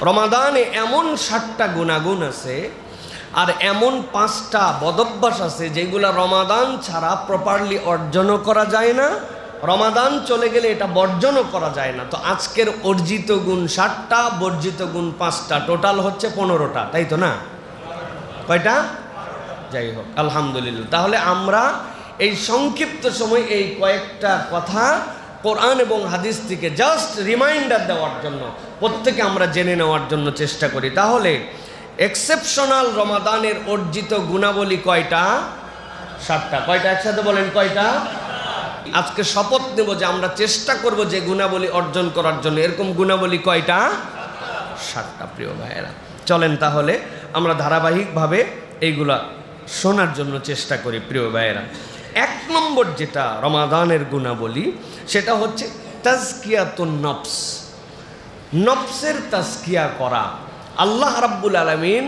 রমাদানে এমন 60টা গুণাগুণ আছে আর এমন 5টা বদভ্যাস আছে যেগুলো রমাদান ছাড়া প্রপারলি অর্জনও করা যায় না, রমাদান চলে গেলে এটা বর্জনও করা যায় না। তো আজকের অর্জিত গুণ 60টা, বর্জিত গুণ 5টা, টোটাল হচ্ছে 15টা, তাই তো না? কয়টা? যাই হোক, আলহামদুলিল্লাহ। তাহলে আমরা এই সংক্ষিপ্ত সময় এই কয়েকটা কথা কোরআন এবং হাদিস থেকে জাস্ট রিমাইন্ডার দেওয়ার জন্য, প্রত্যেকে আমরা জেনে নেওয়ার জন্য চেষ্টা করি। তাহলে এক্সেপশনাল রমাদানের অর্জিত গুণাবলী কয়টা? 7টা। কয়টা? একসাথে বলেন, কয়টা? আজকে শপথ নেব যে আমরা চেষ্টা করব যে গুণাবলী অর্জন করার জন্য। এরকম গুণাবলী কয়টা? 7টা। প্রিয় ভাইয়েরা, চলেন তাহলে আমরা ধারাবাহিকভাবে এইগুলা শোনার জন্য চেষ্টা করি। প্রিয় ভাইয়েরা, 1 নম্বর যেটা রমাদানের গুণাবলী সেটা হচ্ছে তাজকিয়াতুন নফস। নফসের তাজকিয়া করা। আল্লাহ রাব্বুল আলামিন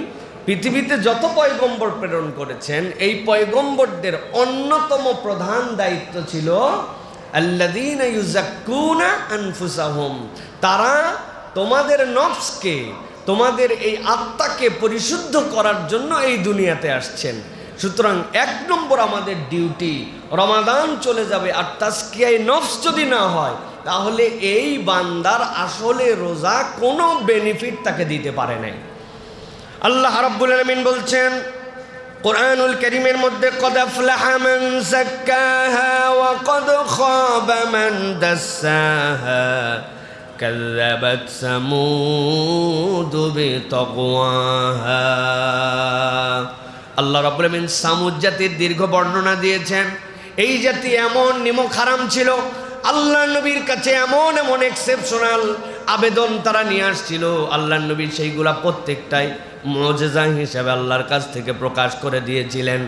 পৃথিবীতে যত পয়গম্বর প্রেরণ করেছেন, এই পয়গম্বরদের অন্যতম প্রধান দায়িত্ব ছিল আল্লাযীনা ইউযাক্কুনা আনফুসাহুম। তারা তোমাদের নফসকে, তোমাদের এই আত্মাকে পরিশুদ্ধ করার জন্য এই দুনিয়াতে আসছেন। সুতরাং 1 নম্বর আমাদের ডিউটি, রমাদান চলে যাবে আর তাজকিয়ায়ে নফস যদি না হয় তাহলে এই বান্দার আসলে রোজা কোনো বেনিফিট তাকে দিতে পারে নাই। আল্লাহ রাব্বুল আলামিন বলছেন কোরআনুল কারীমের মধ্যে, কদ আফলাহা মান যাক্কাহা ওয়া কদ খাবা মান দাসসাহা কাযাবাত সামুদ বিতাকওয়াহা। আল্লাহ রাব্বুল আলামিন সামুদ জাতির দীর্ঘ বর্ণনা দিয়েছেন। এই জাতি এমন নিমক হারাম ছিল, আল্লাহ নবীর কাছে এমন এমন এক্সেপশনাল আবেদন তারা নিয়ে আসছিল। আল্লাহ নবী সেইগুলা প্রত্যেকটাই মুজিজা হিসেবে আল্লাহর কাছ থেকে প্রকাশ করে দিয়েছিলেন।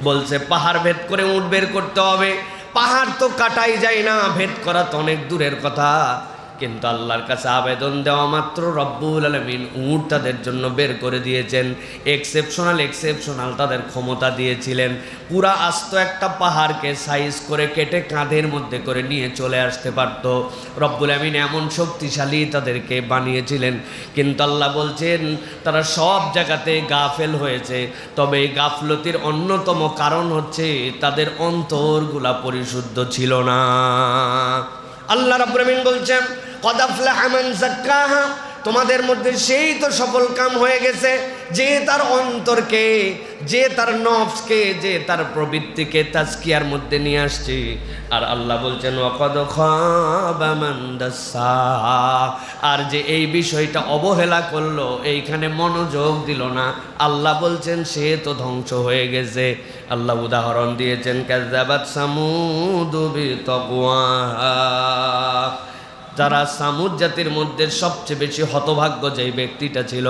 বলছে পাহাড় ভেদ করে উট বের করতে হবে। পাহাড় তো কাটাই যায় না, ভেদ করা তো অনেক দূরের কথা। কিন্তু আল্লাহর কাছে আবেদন দেওয়া মাত্র রব্বুল আলামিন উট তাদের জন্য বের করে দিয়েছেন। এক্সেপশনাল তাদের ক্ষমতা দিয়েছিলেন। পুরা আস্ত একটা পাহাড়কে সাইজ করে কেটে কাঁধের মধ্যে করে নিয়ে চলে আসতে পারত। রব্বুল আলামিন এমন শক্তিশালী তাদেরকে বানিয়েছিলেন। কিন্তু আল্লাহ বলছেন তারা সব জায়গাতে গাফেল হয়েছে। তবে এই গাফলতির অন্যতম কারণ হচ্ছে তাদের অন্তরগুলা পরিশুদ্ধ ছিল না। আল্লাহ রাব্বুল আলামিন বলছেন কদ আফলাহা মান যাক্কাহা, তোমাদের মধ্যে সেই তো সফল কাম হয়ে গেছে যে তার অন্তরকে, যে তার নফসকে, যে তার প্রবৃত্তিকে তাজকিয়ার মধ্যে নিয়ে আসছে। আর আল্লাহ বলছেন ওয়া কদ খাবা মান দাসসাহা, আর যে এই বিষয়টা অবহেলা করলো, এইখানে মনোযোগ দিল না, আল্লাহ বলছেন সে তো ধ্বংস হয়ে গেছে। আল্লাহ উদাহরণ দিয়েছেন কাযাবাত সামুদ বিতাকওয়াহা। যারা সামুদ জাতির মধ্যে সবচেয়ে বেশি হতভাগ্য যেই ব্যক্তিটা ছিল,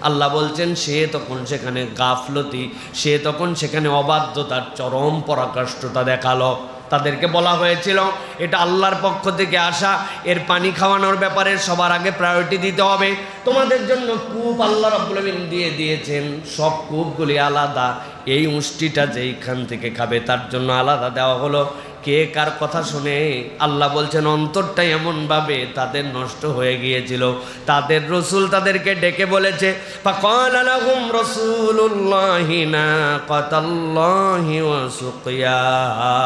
আল্লাহ বলছেন সে তখন সেখানে গাফলতি, সে তখন সেখানে অবাধ্যতার চরম পরাকাষ্ঠতা দেখালো। তাদেরকে বলা হয়েছিল এটা আল্লাহর পক্ষ থেকে আসা, এর পানি খাওয়ানোর ব্যাপারে সবার আগে প্রায়োরিটি দিতে হবে। তোমাদের জন্য কূপ আল্লাহ রাব্বুল আলামিন দিয়ে দিয়েছেন, সব কূপগুলি আলাদা। এই উষ্টিটা যেইখান থেকে খাবে তার জন্য আলাদা দেওয়া হলো। কে কার কথা শুনে? আল্লাহ বলছেন অন্তরটা এমনভাবে তাদের নষ্ট হয়ে গিয়েছিল। তাদের রসুল তাদেরকে ডেকে বলেছে ফাকালা লাহুম রাসূলুল্লাহি নাকাতাল্লাহি ওয়া সুকিয়াহা,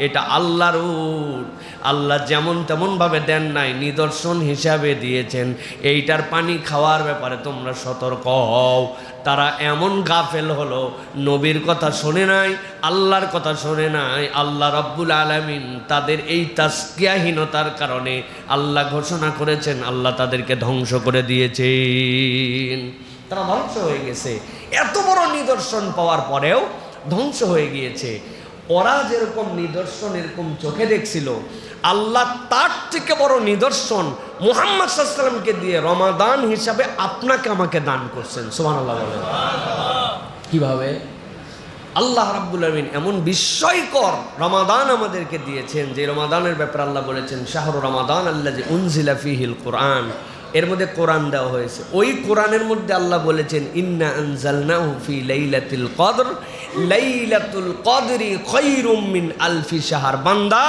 এটা আল্লাহর উট, আল্লাহ যেমন তেমনভাবে দেন নাই, নিদর্শন হিসাবে দিয়েছেন। এইটার পানি খাওয়ার ব্যাপারে তোমরা সতর্ক হও। তারা এমন গাফেল হলো, নবীর কথা শোনে নাই, আল্লাহর কথা শোনে নাই। আল্লাহ রাব্বুল আলামিন তাদের এই তাজকিয়াহীনতার কারণে আল্লাহ ঘোষণা করেছেন আল্লাহ তাদেরকে ধ্বংস করে দিয়েছেন। তারা ধ্বংস হয়ে গেছে। এত বড় নিদর্শন পাওয়ার পরেও ধ্বংস হয়ে গিয়েছে। ওরা যেরকম নিদর্শন এরকম চোখে দেখছিল, আল্লাহ তার থেকে বড় নিদর্শন মুহাম্মদ সাল্লাল্লাহু আলাইহি ওয়াসাল্লামকে দিয়ে রমাদান হিসাবে আপনাকে আমাকে দান করছেন। সুবহানাল্লাহ বলেন। কিভাবে? আল্লাহ রাব্বুল আলামিন এমন বিস্ময়কর রমাদান আমাদেরকে দিয়েছেন যে রমাদানের ব্যাপারে আল্লাহ বলেছেন শাহরু রমাদান আল্লাযী উনজিলা ফীহিল কুরআন, এর মধ্যে কোরআন দেওয়া হয়েছে। ওই কোরআনের মধ্যে আল্লাহ বলেছেন ইন্না আনজালনাহু ফি লাইলাতুল কদর, লাইলাতুল কদরি খায়রুম মিন আলফি শাহর। বান্দা,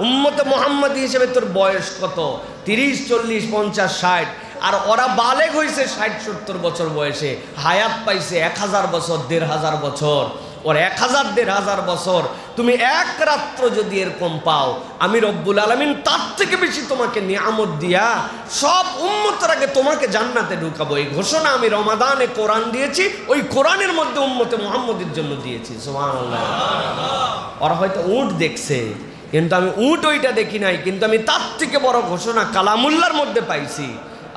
উম্মতে মুহাম্মদী হিসেবে তোর বয়স কত? 30, 40, 50, 60? আর ওরা বালেগ হয়েছে 60-70 বছর বয়সে, হায়াত পাইছে 1000 বছর 1500 বছর। ওর 1000-1500 বছর তুমি এক রাত্র যদি এরকম পাও, আমি রব্বুল আলামিন তার থেকে বেশি তোমাকে নিয়ামত দিয়া সব উম্মতের আগে তোমাকে জান্নাতে ঢুকাবো। এই ঘোষণা আমি রমাদানে কোরআন দিয়েছি, ওই কোরআনের মধ্যে উম্মতে মুহাম্মদের জন্য দিয়েছি। সুবহানাল্লাহ। ওরা হয়তো উট দেখছে, কিন্তু আমি উট ওইটা দেখি নাই, কিন্তু আমি তার থেকে বড় ঘোষণা কালামুল্লাহর মধ্যে পাইছি।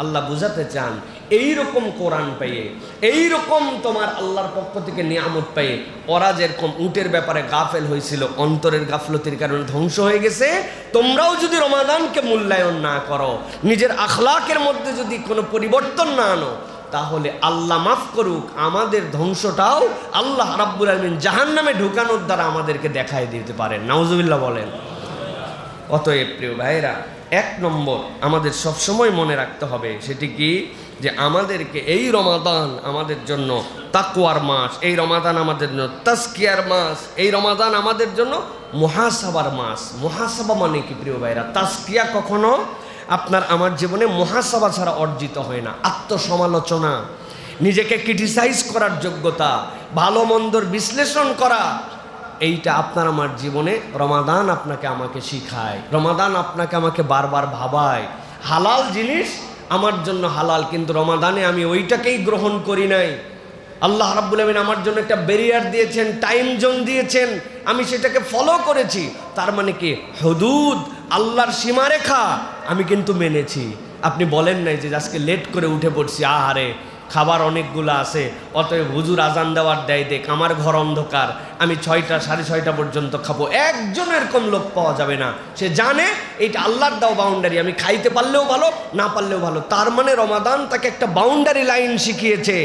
আল্লাহ বুঝাতে চান এই রকম কোরআন পেয়ে, এই রকম তোমার আল্লাহর পক্ষ থেকে নিয়ামত পেয়ে ওরা যেরকম উটের ব্যাপারে গাফেল হয়েছিল, অন্তরের গাফলতির কারণে ধ্বংস হয়ে গেছে, তোমরাও যদি রমাদানকে মূল্যায়ন না করো, নিজের আখলাকের মধ্যে যদি কোনো পরিবর্তন না আনো, তাহলে আল্লাহ মাফ করুক আমাদের ধ্বংসটাও আল্লাহ রাব্বুল আলামিন জাহান্নামে ঢুকানোর দ্বারা আমাদেরকে দেখায় দিতে পারেন। নাউজুবিল্লাহ বলেন। অতএব প্রিয় ভাইরা, 1 নম্বর আমাদের সবসময় মনে রাখতে হবে, সেটি কি, যে আমাদেরকে এই রমাদান আমাদের জন্য তাকওয়ার মাস, এই রমাদান আমাদের জন্য তাজকিয়ার মাস, এই রমাদান আমাদের জন্য মুহাসাবার মাস। মুহাসাবা মানে কি প্রিয় ভাইরা? তাজকিয়া কখনো আপনার আমার জীবনে মুহাসাবা ছাড়া অর্জিত হয় না। আত্মসমালোচনা, নিজেকে ক্রিটিসাইজ করার যোগ্যতা, ভালো মন্দর বিশ্লেষণ করা, এইটা আপনার আমার জীবনে রমাদান আপনাকে আমাকে শিখায়। রমাদান আপনাকে আমাকে বারবার ভাবায় হালাল জিনিস আমার জন্য হালাল, কিন্তু রমাদানে আমি ওইটাকেই গ্রহণ করি নাই। আল্লাহ রাব্বুল আলামিন আমার জন্য একটা ব্যারিয়ার দিয়েছেন, টাইম জোন দিয়েছেন, আমি সেটাকে ফলো করেছি। তার মানে কি, হুদুদ আল্লাহর সীমারেখা আমি কিন্তু মেনেছি। আপনি বলেন নাই যে আজকে লেট করে উঠে পড়ছি, আহারে খাবার অনেকগুলো আছে, অতএব হুজুর আজান দেওয়ার দেয় দেখ, আমার ঘর অন্ধকার, আমি 6টা 6:30 পর্যন্ত খাবো। একজন এরকম লোক পাওয়া যাবে না। সে জানে এইটা আল্লাহর দাও বাউন্ডারি, আমি খাইতে পারলেও ভালো, না পারলেও ভালো। তার মানে রমাদান তাকে একটা বাউন্ডারি লাইন শিখিয়েছে।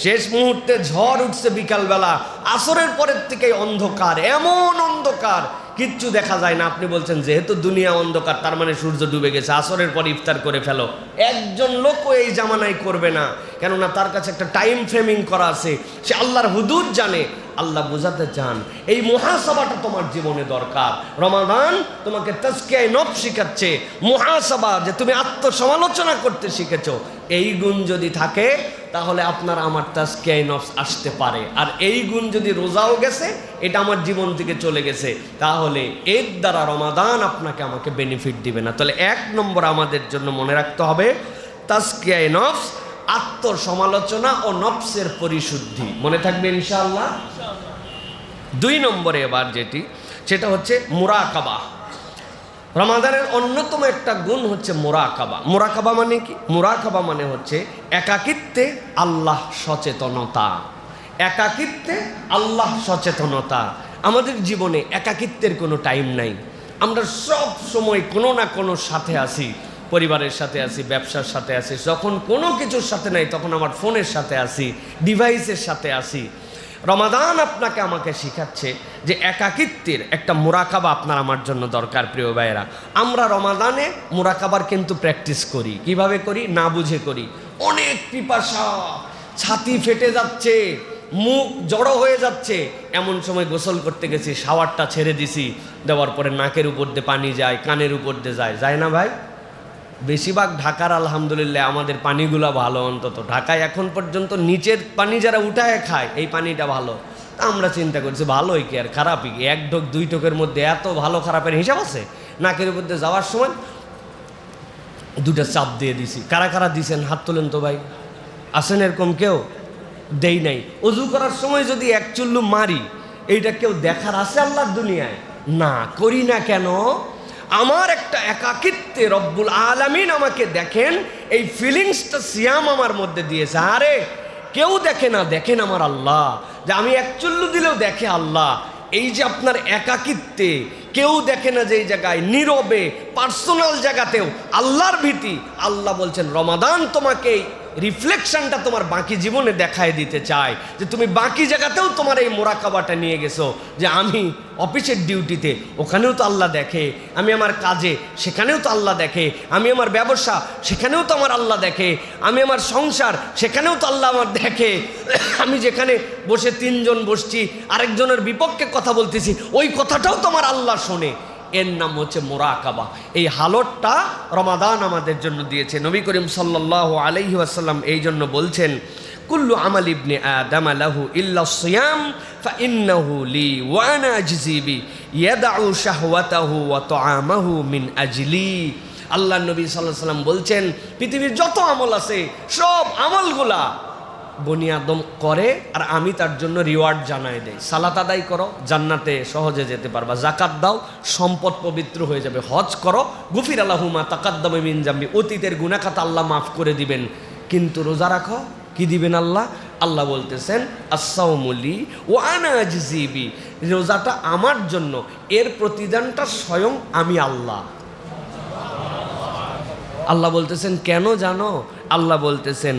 শেষ মুহূর্তে ঝড় উঠছে বিকালবেলা, আসরের পরের থেকে অন্ধকার, এমন অন্ধকার কিচ্ছু দেখা যায় না। আপনি বলছেন যেহেতু দুনিয়া অন্ধকার, তার মানে সূর্য ডুবে গেছে, আসরের পর ইফতার করে ফেলো। একজন লোকও এই জামানায় করবে না, কেননা তার কাছে একটা টাইম ফ্রেমিং করা আছে, সে আল্লাহর হুদুদ জানে। আল্লাহ বোঝাতে চান এই মুহাসাবাটা তোমার জীবনে দরকার। রমাদান তোমাকে তাজকিয়ায়ে নফস শিখাচ্ছে, মুহাসাবা, যে তুমি আত্মসমালোচনা করতে শিখেছো। এই গুণ যদি থাকে তাহলে আপনার আমার তাজকিয়ায়ে নফস আসতে পারে। আর এই গুণ যদি রোজাও গেছে, এটা আমার জীবন থেকে চলে গেছে, তাহলে এর দ্বারা রমাদান আপনাকে আমাকে বেনিফিট দিবে না। তাহলে 1 নম্বর আমাদের জন্য মনে রাখতে হবে তাজকিয়ায়ে নফস, আত্মসমালোচনা ও নফসের পরিশুদ্ধি। মনে থাকবে ইনশাআল্লাহ। 2 নম্বরে এবার যেটি, সেটা হচ্ছে মুরাকাবা। রমাদানের অন্যতম একটা গুণ হচ্ছে মুরাকাবা। মুরাকাবা মানে কি? মুরাকাবা মানে হচ্ছে একাকিত্বে আল্লাহ সচেতনতা। একাকিত্বে আল্লাহ সচেতনতা। আমাদের জীবনে একাকিত্বের কোনো টাইম নাই। আমরা সব সময় কোনো না কোনো সাথে আছি, পরিবারের সাথে আছি, ব্যবসার সাথে আছি, যখন কোনো কিছুর সাথে নাই তখন আমার ফোনের সাথে আছি, ডিভাইসের সাথে আছি। রমাদান আপনাকে আমাকে শিখাচ্ছে যে একাকিত্বের একটা মুরাকাবা আপনার আমার জন্য দরকার। প্রিয় ভাইয়েরা, আমরা রমাদানে মুরাকাবার কিন্তু প্র্যাকটিস করি। কিভাবে করি? না বুঝে করি। অনেক পিপাসা, ছাতি ফেটে যাচ্ছে, মুখ জড়ো হয়ে যাচ্ছে, এমন সময় গোসল করতে গেছি, শাওয়ারটা ছেড়ে দিছি, দেওয়ার পরে নাকের উপর দিয়ে পানি যায়, কানের উপর দিয়ে যায় না ভাই? বেশিরভাগ ঢাকার আলহামদুলিল্লাহ আমাদের পানিগুলো ভালো। অন্তত ঢাকায় এখন পর্যন্ত নিচের পানি যারা উঠায় খায়, এই পানিটা ভালো। তা আমরা চিন্তা করছি ভালোই কি আর খারাপই কি, 1 ঢোক 2 ঢোকের মধ্যে এত ভালো খারাপের হিসাব আছে? নাকের উপর দিয়ে যাওয়ার সময় 2টা চাপ দিয়ে দিছি। কারা কারা দিছেন হাত তোলেন তো ভাই। আসেন এরকম কেউ? দেই নাই। অজু করার সময় যদি 1 চুল্লু মারি, এইটা কেউ দেখার আছে আল্লাহর দুনিয়ায়? না, করি না কেন? আমার একটা একাকিত্বে রব্বুল আলামিন আমাকে দেখেন, এই ফিলিংসটা সিয়াম আমার মধ্যে দিয়েছে। আরে কেউ দেখে না, দেখেন আমার আল্লাহ। যে আমি 1 চুল্লু দিলেও দেখে আল্লাহ। এই যে আপনার একাকিত্বে কেউ দেখে না, যে এই জায়গায় নীরবে পার্সোনাল জায়গাতেও আল্লাহর ভীতি। আল্লাহ বলছেন রমাদান তোমাকে রিফ্লেকশনটা তোমার বাকি জীবনে দেখায় দিতে চায়, যে তুমি বাকি জায়গাতেও তোমার এই মোরাকাবাটা নিয়ে গেছো। যে আমি অফিসের ডিউটিতে, ওখানেও তো আল্লাহ দেখে, আমি আমার কাজে, সেখানেও তো আল্লাহ দেখে, আমি আমার ব্যবসা, সেখানেও তো আমার আল্লাহ দেখে, আমি আমার সংসার, সেখানেও তো আল্লাহ আমার দেখে, আমি যেখানে বসে 3 জন বসছি, আরেকজনের বিপক্ষে কথা বলতেছি, ওই কথাটাও তো আমার আল্লাহ শোনে। এর নাম হচ্ছে মুরাকাবা। এই হালতটা রমাদান আমাদের জন্য দিয়েছে। নবী করিম সাল্লাল্লাহু আলাইহি ওয়াসাল্লাম এই জন্য বলছেন, কুল্লু আমাল ইবনে আদম লাহু ইল্লা সিয়াম ফাইন্নাহু লি ওয়া আনা আজজি বি ইয়াদউ শাহওয়াতাহু ওয়া তাআমাহু মিন আজলি। আল্লাহ নবী সাল্লাল্লাহু আলাইহি ওয়াসাল্লাম বলছেন, পৃথিবীর যত আমল আছে সব আমলগুলা বনি আদম করে আর আমি তার জন্য রিওয়ার্ড জানাই দেই। সালাত আদায় করো, জান্নাতে সহজে যেতে পারবা। জাকাত দাও, সম্পদ পবিত্র হয়ে যাবে। হজ করো, গুফির লাহু মা তাকাদ্দামা মিন জামবি, অতীতের গুনাহ খাতা আল্লাহ মাফ করে দিবেন। কিন্তু রোজা রাখো, কি দিবেন আল্লাহ? আল্লাহ বলতেছেন আস-সাওমু লি ওয়া আনা আজজি বি, রোজাটা আমার জন্য, এর প্রতিদানটা স্বয়ং আমি আল্লাহ। আল্লাহ বলতেছেন কেন জানো? আল্লাহ বলতেছেন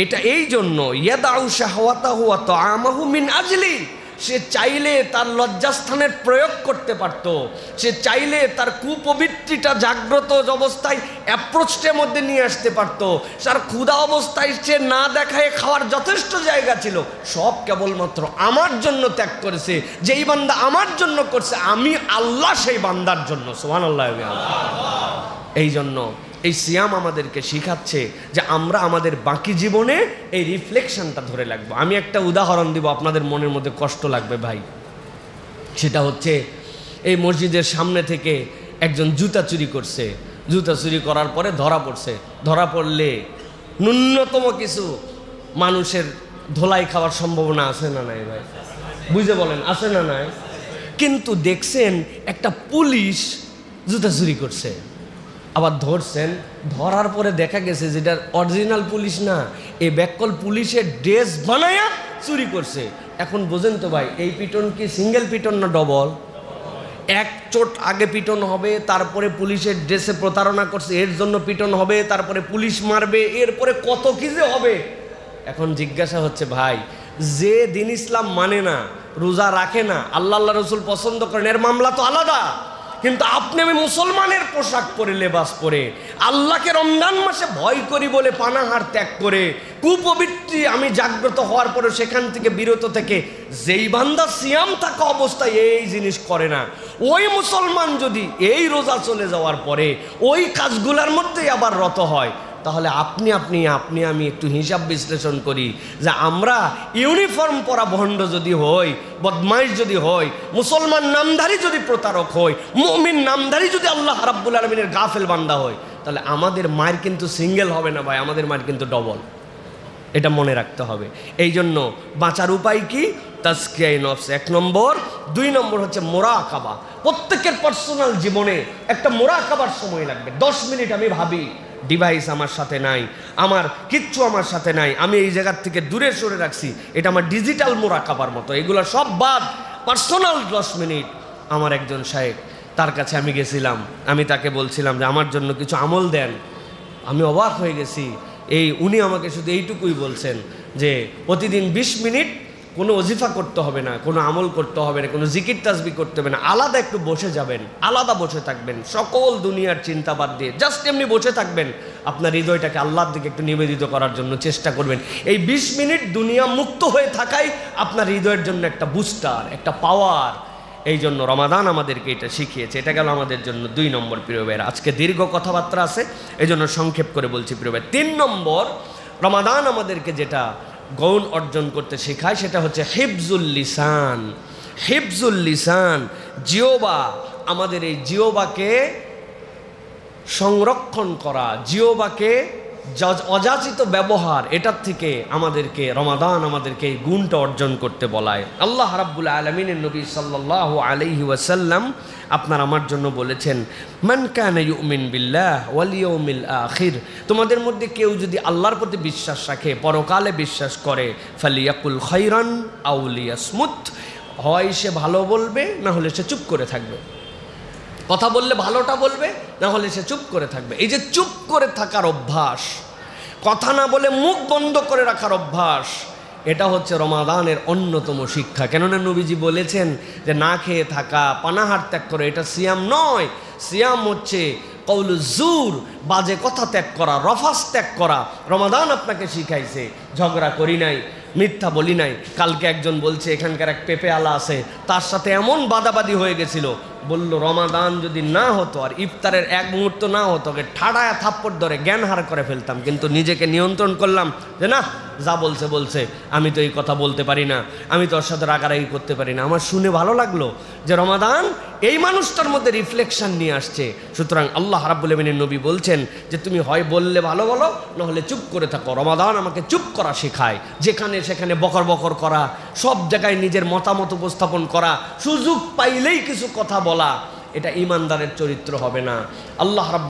এটা এই জন্য, ইয়াদাউ শাহওয়াতাহু ওয়া তাআমাহু মিন আজলি, সে চাইলে তার লজ্জাস্থানের প্রয়োগ করতে পারত, সে চাইলে তার কুপবিত্রিটা জাগ্রত অবস্থায় অ্যাপ্রোচের মধ্যে নিয়ে আসতে পারত, তার ক্ষুধা অবস্থায় সে না দেখায় খাওয়ার যথেষ্ট জায়গা ছিল, সব কেবলমাত্র আমার জন্য ত্যাগ করেছে। যেই বান্দা আমার জন্য করছে, আমি আল্লাহ সেই বান্দার জন্য। সুবহানাল্লাহ। এই জন্য এই সিয়াম আমাদেরকে শিখাচ্ছে যে আমরা আমাদের বাকি জীবনে এই রিফ্লেকশনটা ধরে রাখবো। আমি একটা উদাহরণ দিব, আপনাদের মনের মধ্যে কষ্ট লাগবে ভাই। সেটা হচ্ছে, এই মসজিদের সামনে থেকে একজন জুতা চুরি করছে। জুতা চুরি করার পরে ধরা পড়ছে। ধরা পড়লে ন্যূনতম কিছু মানুষের ধোলাই খাওয়ার সম্ভাবনা আছে না নাই ভাই? বুঝে বলেন, আছে না নাই? কিন্তু দেখছেন একটা পুলিশ জুতা চুরি করছে, আবার ধরছেন। ধরার পরে দেখা গেছে যেটা অরিজিনাল পুলিশ না, এই ব্যাককল পুলিশের ড্রেস বানায়া চুরি করছে। এখন বোঝেন তো ভাই, এই পিটন কি সিঙ্গেল পিটন না ডবল? এক চোট আগে পিটন হবে, তারপরে পুলিশের ড্রেসে প্রতারণা করছে এর জন্য পিটন হবে, তারপরে পুলিশ মারবে, এরপরে কত কি যে হবে। এখন জিজ্ঞাসা হচ্ছে ভাই, যে দিন ইসলাম মানে না, রোজা রাখে না, আল্লাহ রসুল পছন্দ করেন, এর মামলা তো আলাদা। কিন্তু আপনি আমি মুসলমানের পোশাক পরে, লেবাস পরে, আল্লাহকে রমজান মাসে ভয় করি বলে পানাহার ত্যাগ করে, কুপবিত্রি আমি জাগ্রত হওয়ার পরে সেখান থেকে বিরত থেকে যেই বান্দা সিয়াম থাকা অবস্থায় এই জিনিস করে না, ওই মুসলমান যদি এই রোজা চলে যাওয়ার পরে ওই কাজগুলোর মধ্যেই আবার রত হয়, তাহলে আপনি আমি একটু হিসাব বিশ্লেষণ করি যে আমরা ইউনিফর্ম পরা ভণ্ড যদি হই, বদমাইশ যদি হই, মুসলমান নামধারী যদি প্রতারক হই, মুমিন নামধারী যদি আল্লাহ রাব্বুল আলামিনের গাফেল বান্দা হই, তাহলে আমাদের মায়ের কিন্তু সিঙ্গেল হবে না ভাই, আমাদের মায়ের কিন্তু ডবল। এটা মনে রাখতে হবে। এই জন্য বাঁচার উপায় কি? তাজকিয়ায়ে নফস 1 নম্বর। 2 নম্বর হচ্ছে মুরাকাবা। প্রত্যেকের পার্সোনাল জীবনে একটা মুরাকাবার সময় লাগবে। 10 মিনিট আমি ভাবি, ডিভাইস আমার সাথে নাই, আমার কিচ্ছু আমার সাথে নাই, আমি এই জায়গার থেকে দূরে সরে রাখছি, এটা আমার ডিজিটাল মুরাকাবার মতো। এগুলো সব বাদ, পার্সোনাল 10 মিনিট। আমার একজন শায়েখ, তার কাছে আমি গেছিলাম, আমি তাকে বলছিলাম যে আমার জন্য কিছু আমল দেন। আমি অবাক হয়ে গেছি, উনি আমাকে শুধু এইটুকুই বলছেন যে প্রতিদিন 20 মিনিট কোনো ওজিফা করতে হবে না, কোনো আমল করতে হবে না, কোনো জিকির তাসবিহ করতে হবে না, আলাদা একটু বসে যাবেন, আলাদা বসে থাকবেন, সকল দুনিয়ার চিন্তা বাদ দিয়ে জাস্ট এমনি বসে থাকবেন, আপনার হৃদয়টাকে আল্লাহর দিকে একটু নিবেদিত করার জন্য চেষ্টা করবেন। এই 20 মিনিট দুনিয়া মুক্ত হয়ে থাকাই আপনার হৃদয়ের জন্য একটা বুস্টার, একটা পাওয়ার। এই জন্য রমাদান আমাদেরকে এটা শিখিয়েছে। এটা গেল আমাদের জন্য 2 নম্বর। প্রিয় ভাইয়েরা, আজকে দীর্ঘ কথাবার্তা আছে, এই জন্য সংক্ষেপ করে বলছি প্রিয় ভাই। 3 নম্বর, রমাদান আমাদেরকে যেটা গৌণ অর্জন করতে শেখায় সেটা হচ্ছে হিফজুল লিসান। হিফজুল লিসান, জিওবা, আমাদের এই জিওবাকে সংরক্ষণ করা, জিওবাকে অযাচিত ব্যবহার, এটার থেকে আমাদেরকে রমাদান আমাদেরকে এই গুণটা অর্জন করতে বলায়। আল্লাহ রাব্বুল আলামিনের নবী সাল্লাল্লাহু আলাইহি ওয়াসাল্লাম আপনার আমার জন্য বলেছেন, মান কানা ইউমিন বিল্লাহ ওয়াল ইয়াউমিল আখির, তোমাদের মধ্যে কেউ যদি আল্লাহর প্রতি বিশ্বাস রাখে, পরকালে বিশ্বাস করে, ফালিয়াকুল খায়রান আও লিয়াসমুত, হয় সে ভালো বলবে, না হলে সে চুপ করে থাকবে। কথা বললে ভালোটা বলবে, না হলে সে চুপ করে থাকবে। এই যে চুপ করে থাকার অভ্যাস, কথা না বলে মুখ বন্ধ করে রাখার অভ্যাস, এটা হচ্ছে রমাদানের অন্যতম শিক্ষা। কেননা নবীজি বলেছেন যে না খেয়ে থাকা, পানাহার ত্যাগ করে, এটা সিয়াম নয়। সিয়াম হচ্ছে কওলু জুর, বাজে কথা ত্যাগ করা, রফাস ত্যাগ করা। রমাদান আপনাকে শিখাইছে ঝগড়া করি নাই, মিথ্যা বলি নাই। কালকে একজন বলছে এখানকার এক পেঁপে আলা আছে, তার সাথে এমন বাদাবাদি হয়ে গেছিল, বলল রমাদান যদি না হতো আর ইফতারের এক মুহূর্ত না হতো, ওকে ঠাড়ায় থাপ্পড় ধরে জ্ঞান হার করে ফেলতাম, কিন্তু নিজেকে নিয়ন্ত্রণ করলাম যে না, যা বলছে বলছে, আমি তো এই কথা বলতে পারি না, আমি তো ওর সাথে রাগারাগি করতে পারি না। আমার শুনে ভালো লাগলো যে রমাদান এই মানুষটার মধ্যে রিফ্লেকশন নিয়ে আসছে। সুতরাং আল্লাহ রাব্বুল আমিনের নবী বলছেন যে তুমি হয় বললে ভালো বলো, নাহলে চুপ করে থাকো। রমাদান আমাকে চুপ করা শেখায়, যেখানে সেখানে বকর বকর করা, সব জায়গায় নিজের মতামত উপস্থাপন করা, সুযোগ পাইলেই কিছু কথা বলা, এটা ঈমানদারের চরিত্র হবে না। আল্লাহ রাব্বুল